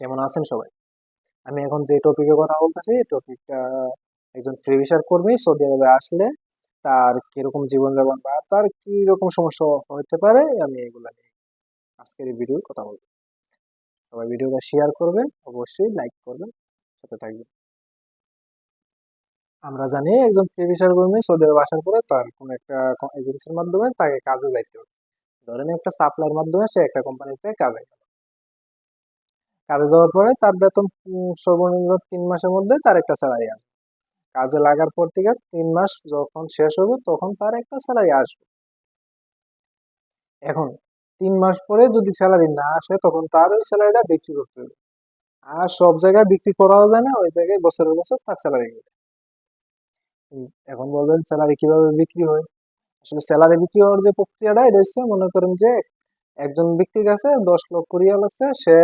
কেমন আছেন সবাই? আমি এখন যে টপিকে কথা বলতেছি, টপিকটা একজন ফ্রি ভিসার কর্মী সৌদি আরবে আসলে তার কিরকম জীবনযাপন বা তার কি রকম সমস্যা হতে পারে, আমি এগুলা নিয়ে আজকের এই ভিডিও কথা বলবো। সবাই ভিডিওটা শেয়ার করবেন, অবশ্যই লাইক করবেন, সাথে থাকবেন। আমরা জানি একজন ফ্রি ভিসার কর্মী সৌদি আরবে আসার পরে তার কোনো একটা এজেন্সির মাধ্যমে তাকে কাজে যাইতে হবে। ধরেন একটা সাপ্লাইয়ের মাধ্যমে সে একটা কোম্পানিতে কাজে গেল। কাজে যাওয়ার পরে তার বেতন সর্বনিম্ন 3 মাসের মধ্যে তার একটা স্যালারি আসবে। কাজে লাগার পর থেকে 3 মাস যখন শেষ হবে তখন তার একটা স্যালারি আসবে। এখন 3 মাস পরে যদি স্যালারি না আসে তখন তার ওই স্যালারিটা বিক্রি করতে হবে। আর সব জায়গায় বিক্রি করাও যায় না, ওই জায়গায় বছরের বছর তার স্যালারি হবে। এখন বলবেন স্যালারি কিভাবে বিক্রি হয়? আসলে স্যালারি বিক্রি হওয়ার যে প্রক্রিয়াটা, এটা হচ্ছে মনে করেন যে একজন ব্যক্তির কাছে 10 লক্ষ রিয়াল আছে, সে